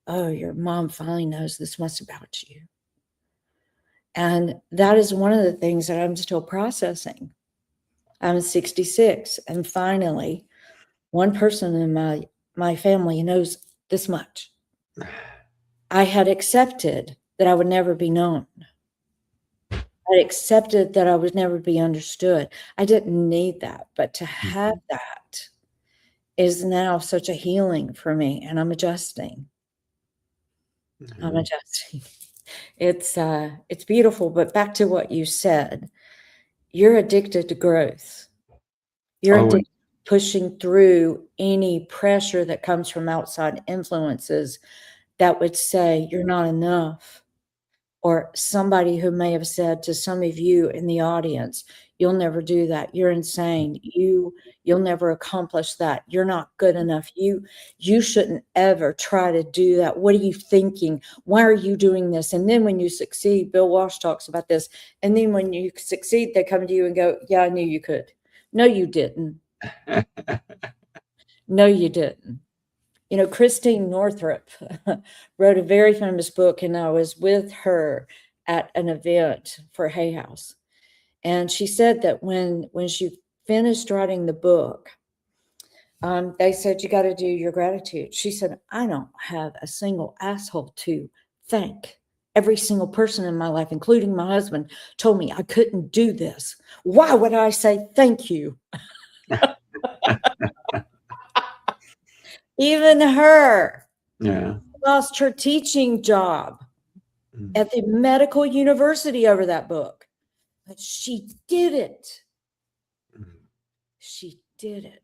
S2: your mom finally knows this much about you. And that is one of the things that I'm still processing. I'm 66, and finally, one person in my family knows this much. I had accepted that I would never be known. I accepted that I would never be understood. I didn't need that, but to have that is now such a healing for me, and I'm adjusting. I'm adjusting. It's beautiful, but back to what you said, you're addicted to growth. You're
S1: Oh,
S2: addicted to pushing through any pressure that comes from outside influences that would say you're not enough, or somebody who may have said to some of you in the audience, you'll never do that. You're insane. You'll never accomplish that. You're not good enough. You shouldn't ever try to do that. What are you thinking? Why are you doing this? And then when you succeed, Bill Walsh talks about this. And then when you succeed, they come to you and go, yeah, I knew you could. No, you didn't. No, you didn't. Christine Northrup wrote a very famous book, and I was with her at an event for Hay House. And she said that when she finished writing the book, they said, you got to do your gratitude. She said, I don't have a single asshole to thank. Every single person in my life, including my husband, told me I couldn't do this. Why would I say thank you? Even her.
S1: yeah.
S2: Lost her teaching job at the medical university over that book. But she did it. She did it.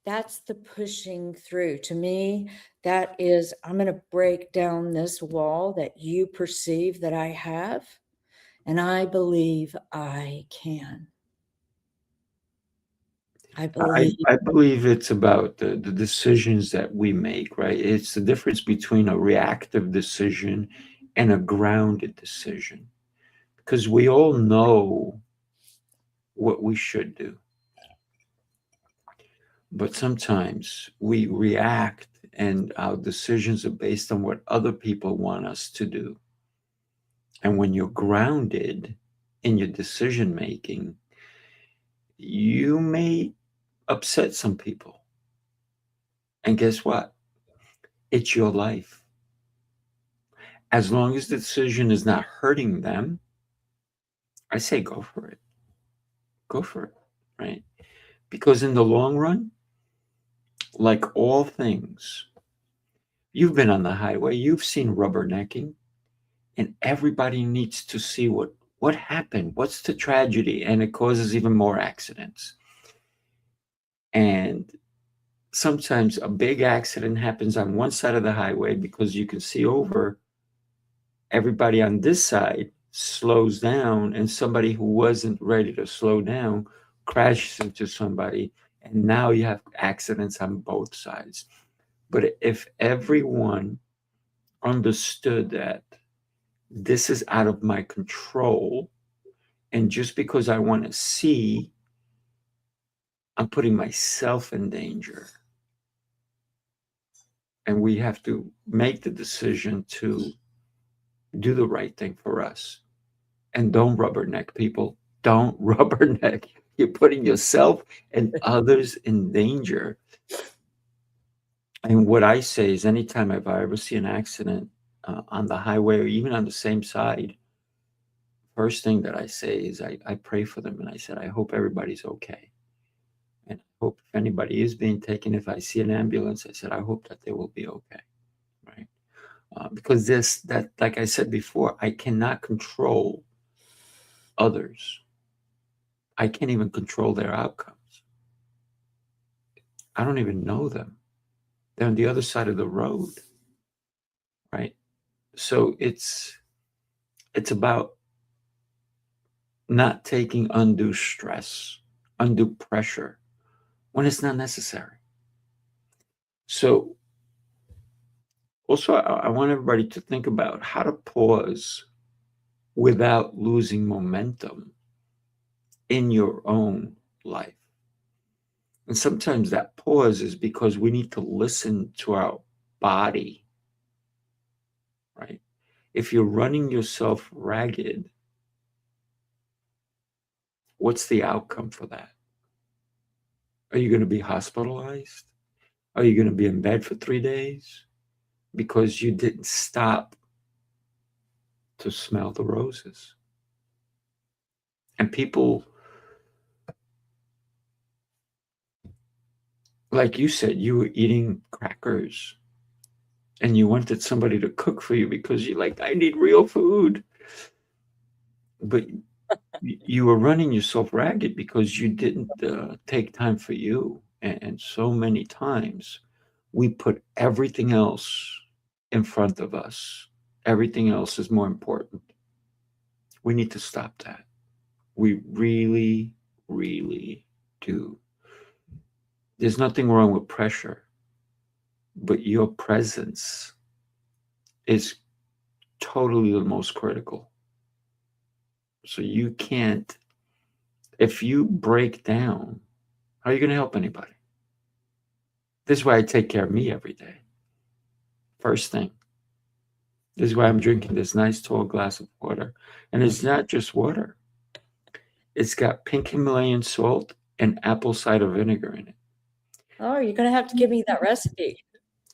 S2: That's the pushing through. To me, that is, I'm going to break down this wall that you perceive that I have, and I believe I can. I believe.
S1: I believe it's about the decisions that we make, right? It's the difference between a reactive decision and a grounded decision. Because we all know what we should do. But sometimes we react and our decisions are based on what other people want us to do. And when you're grounded in your decision making, you may upset some people. And guess what? It's your life. As long as the decision is not hurting them, I say go for it. Go for it, right? Because in the long run, like all things, you've been on the highway, you've seen rubbernecking, and everybody needs to see what happened, what's the tragedy, and it causes even more accidents. And sometimes a big accident happens on one side of the highway because you can see over, everybody on this side slows down, and somebody who wasn't ready to slow down crashes into somebody, and now you have accidents on both sides. But if everyone understood that this is out of my control, and just because I want to see, I'm putting myself in danger, and we have to make the decision to do the right thing for us. And don't rubberneck, people. Don't rubberneck. You're putting yourself and others in danger. And what I say is, anytime if I ever see an accident on the highway or even on the same side, first thing that I say is I pray for them, and I said, I hope everybody's okay. And I hope if anybody is being taken, if I see an ambulance, I said, I hope that they will be okay. Right. Because that, like I said before, I cannot control others. I can't even control their outcomes. I don't even know them. They're on the other side of the road, right? So it's about not taking undue stress, undue pressure when it's not necessary. So also, I want everybody to think about how to pause without losing momentum in your own life. And sometimes that pause is because we need to listen to our body, right? If you're running yourself ragged, what's the outcome for that? Are you going to be hospitalized? Are you going to be in bed for 3 days because you didn't stop to smell the roses? And people, like you said, you were eating crackers and you wanted somebody to cook for you because you're like, I need real food. But you were running yourself ragged because you didn't take time for you. And so many times we put everything else in front of us. Everything else is more important. We need to stop that. We really, really do. There's nothing wrong with pressure, but your presence is totally the most critical. So you can't, if you break down, how are you going to help anybody? This is why I take care of me every day. First thing. This is why I'm drinking this nice tall glass of water. And it's not just water. It's got pink Himalayan salt and apple cider vinegar in it.
S2: Oh, you're going to have to give me that recipe.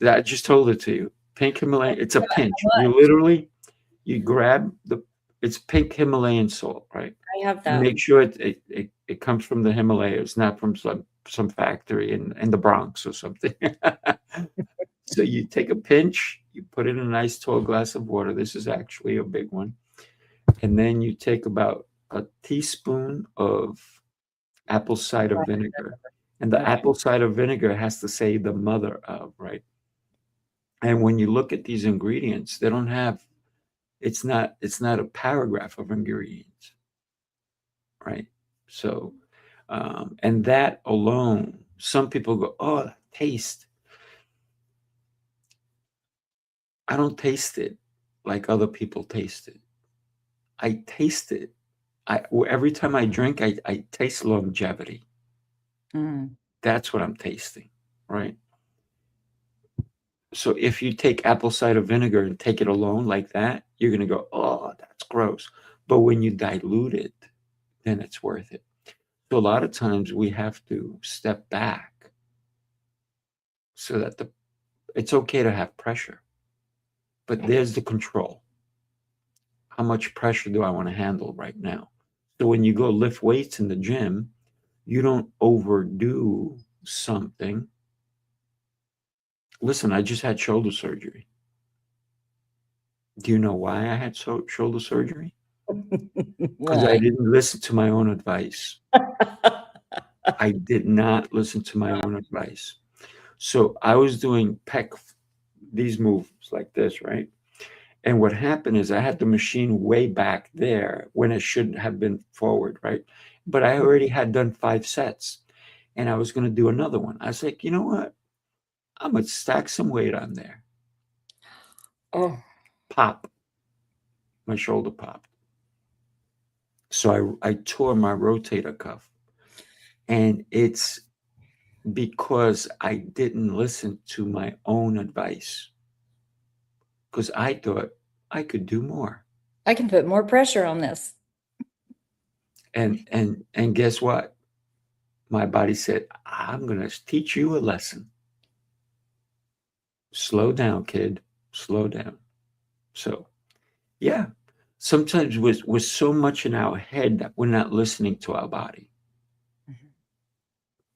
S1: I just told it to you. Pink Himalayan, it's a pinch.
S2: How
S1: You
S2: much?
S1: literally, you grab it's pink Himalayan salt, right?
S2: I have
S1: You
S2: that.
S1: make sure it comes from the Himalayas, not from some factory in the Bronx or something. So you take a pinch, you put it in a nice tall glass of water. This is actually a big one. And then you take about a teaspoon of apple cider vinegar. And the
S2: Okay.
S1: apple cider vinegar has to say the mother of, right? And when you look at these ingredients, they don't have, it's not a paragraph of ingredients, right? So and that alone, some people go, oh, taste. I don't taste it like other people taste it. I taste it. Every time I drink, I taste longevity.
S2: Mm.
S1: That's what I'm tasting, right? So if you take apple cider vinegar and take it alone like that, you're gonna go, oh, that's gross. But when you dilute it, then it's worth it. So a lot of times we have to step back so that it's okay to have pressure, but there's the control. How much pressure do I want to handle right now? So when you go lift weights in the gym, you don't overdo something. Listen, I just had shoulder surgery. Do you know why I had shoulder surgery? Because I
S2: Why?
S1: didn't listen to my own advice. I did not listen to my own advice. So I was doing these moves like this, right? And what happened is I had the machine way back there when it should have been forward, right? But I already had done 5 sets and I was going to do another one. I was like, you know what? I'm going to stack some weight on there.
S2: Oh,
S1: Pop. My shoulder popped. So I tore my rotator cuff. And it's because I didn't listen to my own advice. Because I thought I could do more.
S2: I can put more pressure on this.
S1: And guess what? My body said, I'm going to teach you a lesson. Slow down, kid. Slow down. So, yeah, sometimes we're so much in our head that we're not listening to our body.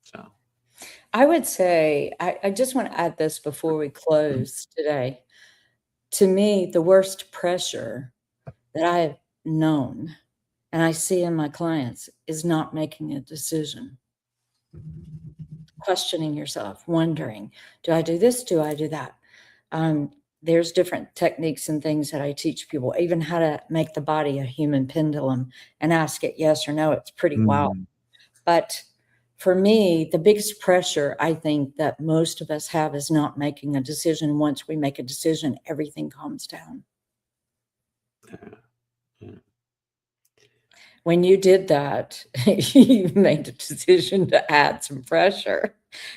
S1: So,
S2: I would say, I just want to add this before we close today. To me, the worst pressure that I've known and I see in my clients is not making a decision. Questioning yourself, wondering, do I do this? Do I do that? There's different techniques and things that I teach people, even how to make the body a human pendulum and ask it yes or no. It's pretty wild. But for me, the biggest pressure I think that most of us have is not making a decision. Once we make a decision, everything calms down.
S1: yeah.
S2: When you did that, you made a decision to add some pressure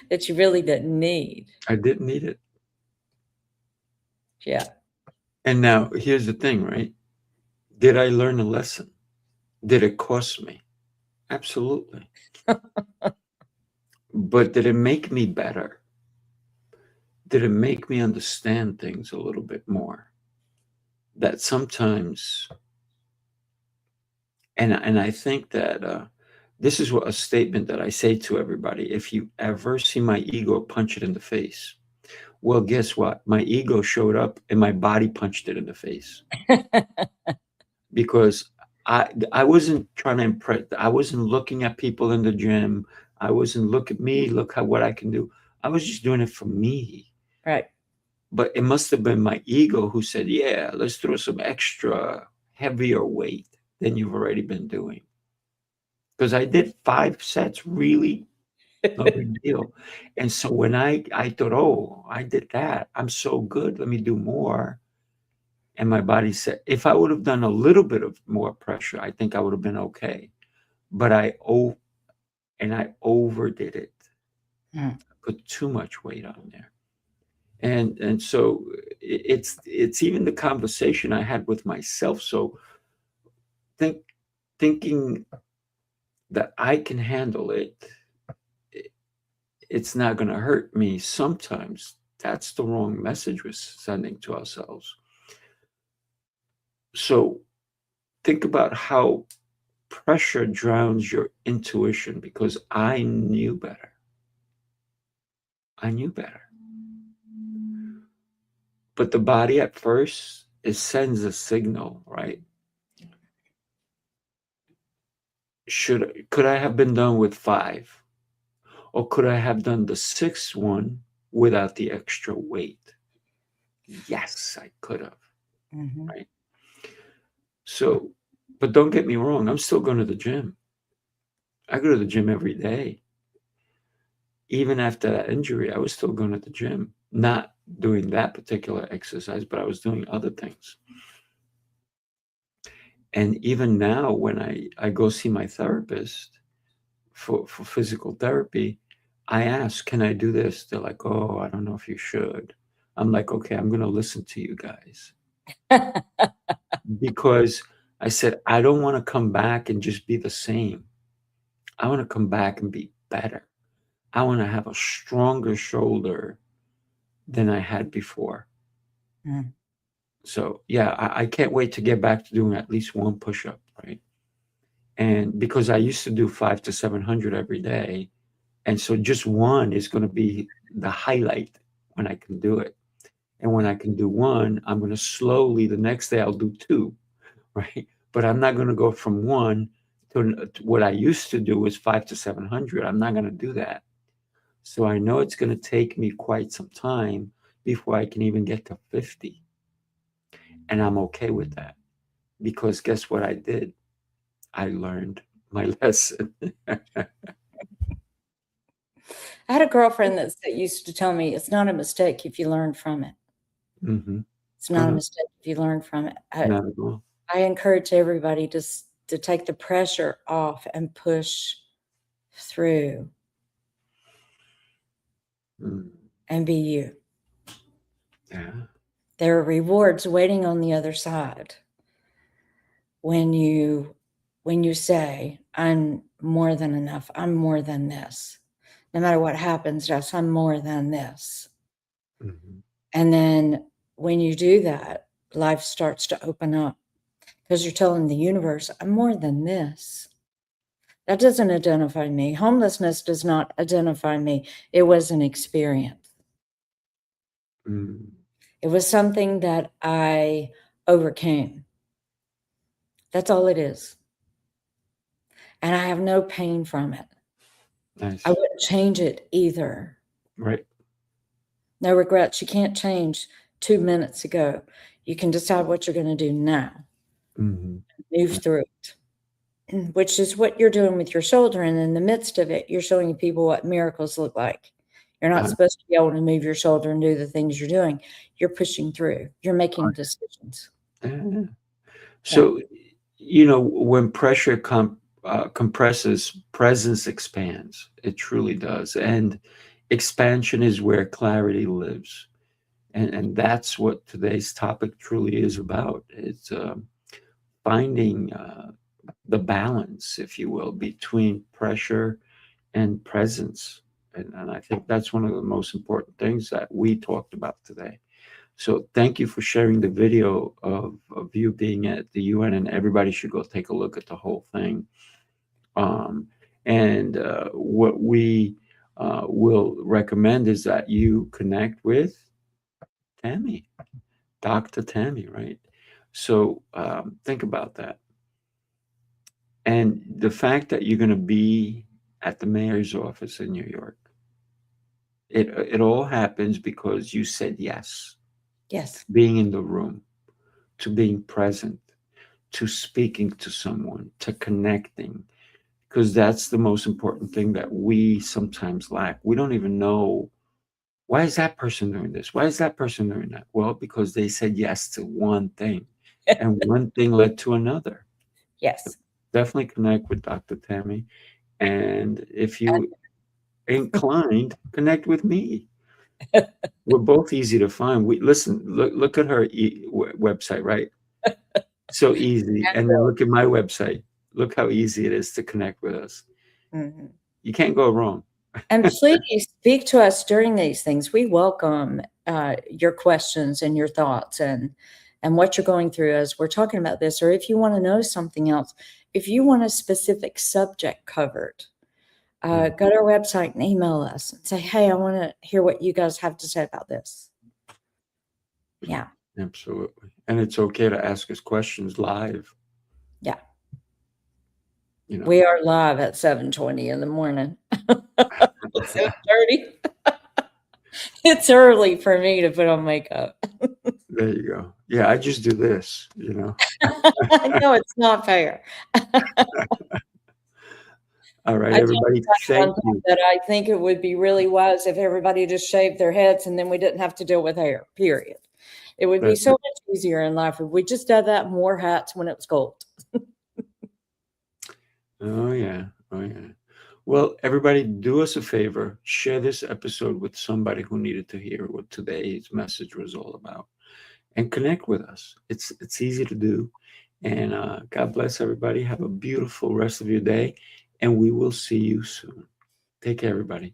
S2: that you really didn't need.
S1: I didn't need it.
S2: Yeah.
S1: And now here's the thing, right? Did I learn a lesson? Did it cost me? Absolutely. But did it make me better? Did it make me understand things a little bit more? That sometimes, and I think that this is what a statement that I say to everybody. If you ever see my ego, punch it in the face. Well, guess what? My ego showed up and my body punched it in the face because I wasn't trying to impress. I wasn't looking at people in the gym. I wasn't look at me, look how what I can do. I was just doing it for me.
S2: Right.
S1: But it must have been my ego who said, "Yeah, let's throw some extra heavier weight than you've already been doing." Because I did 5 sets, really no big deal. And so when I thought, oh, I did that, I'm so good, let me do more. And my body said, if I would have done a little bit of more pressure, I think I would have been okay. But I overdid it. Put too much weight on there. And so it's even the conversation I had with myself. So thinking that I can handle it, it's not going to hurt me. Sometimes that's the wrong message we're sending to ourselves. So think about how pressure drowns your intuition, because I knew better. I knew better. But the body at first, it sends a signal, right? Could I have been done with 5? Or could I have done the 6th one without the extra weight? Yes, I could have. Right? So, but don't get me wrong, I'm still going to the gym. I go to the gym every day. Even after that injury, I was still going to the gym, not doing that particular exercise, but I was doing other things. And even now, when I go see my therapist for physical therapy, I ask, can I do this? They're like, oh, I don't know if you should. I'm like, okay, I'm going to listen to you guys. Because I said, I don't want to come back and just be the same. I want to come back and be better. I want to have a stronger shoulder than I had before.
S2: Mm.
S1: So yeah, I can't wait to get back to doing at least one push-up, right? And because I used to do 5 to 700 every day, and so just one is going to be the highlight when I can do it. And when I can do one, I'm going to slowly, the next day I'll do two, right? But I'm not going to go from one to what I used to do was 5 to 700. I'm not going to do that. So I know it's going to take me quite some time before I can even get to 50. And I'm okay with that because guess what I did? I learned my lesson.
S2: I had a girlfriend that used to tell me it's not a mistake if you learn from it.
S1: Hmm.
S2: It's
S1: Oh,
S2: not a
S1: no,
S2: mistake if you learn from it.
S1: not at all.
S2: I encourage everybody to take the pressure off and push through
S1: Mm,
S2: and be you.
S1: yeah.
S2: There are rewards waiting on the other side when you say, I'm more than enough, I'm more than this. No matter what happens, yes, I'm more than this.
S1: Hmm.
S2: And then when you do that, life starts to open up because you're telling the universe, I'm more than this. That doesn't identify me. Homelessness does not identify me. It was an experience.
S1: Mm,
S2: It was something that I overcame. That's all it is. And I have no pain from it. I
S1: nice.
S2: wouldn't change it either.
S1: Right.
S2: No regrets. You can't change 2 minutes ago. You can decide what you're going to do now.
S1: Hmm.
S2: Move through it, which is what you're doing with your shoulder. And in the midst of it, you're showing people what miracles look like. You're not supposed to be able to move your shoulder and do the things you're doing. You're pushing through. You're making decisions.
S1: Yeah.
S2: Yeah.
S1: So, when pressure compresses, presence expands. It truly does. And expansion is where clarity lives. And that's what today's topic truly is about. It's finding the balance, if you will, between pressure and presence. And I think that's one of the most important things that we talked about today. So thank you for sharing the video of you being at the UN, and everybody should go take a look at the whole thing. Um, and what we will recommend is that you connect with Tammy, Dr. Tammy, right? So think about that. And the fact that you're going to be at the mayor's office in New York, it all happens because you said yes,
S2: Yes.
S1: being in the room, to being present, to speaking to someone, to connecting, because that's the most important thing that we sometimes lack. We don't even know, why is that person doing this? Why is that person doing that? Well, because they said yes to one thing, and one thing led to another.
S2: Yes.
S1: Definitely connect with Dr. Tammy. And if you inclined, connect with me. We're both easy to find. We listen, look at her website, right? So easy. And then look at my website. Look how easy it is to connect with us.
S2: Mhm.
S1: You can't go wrong.
S2: And please speak to us during these things. We welcome your questions and your thoughts and what you're going through as we're talking about this, or if you want to know something else, if you want a specific subject covered,
S1: Mm,
S2: go to our website and email us and say, hey, I want to hear what you guys have to say about this. Yeah.
S1: absolutely. And it's okay to ask us questions live.
S2: Yeah.
S1: You know,
S2: We are live at 7:20 in the morning. 7:30. It's early for me to put on makeup.
S1: there you go. Yeah, I just do this.
S2: No, it's not fair.
S1: All right,
S2: I told
S1: everybody.
S2: somebody one
S1: Thank
S2: time
S1: you.
S2: that I think it would be really wise if everybody just shaved their heads and then we didn't have to deal with hair, period. It would be
S1: That's
S2: so
S1: it.
S2: much easier in life if we just did that and wore hats when it was cold.
S1: Oh, yeah. Oh, yeah. Well, everybody, do us a favor. Share this episode with somebody who needed to hear what today's message was all about, and connect with us. It's easy to do. And God bless everybody. Have a beautiful rest of your day. and we will see you soon. Take care, everybody.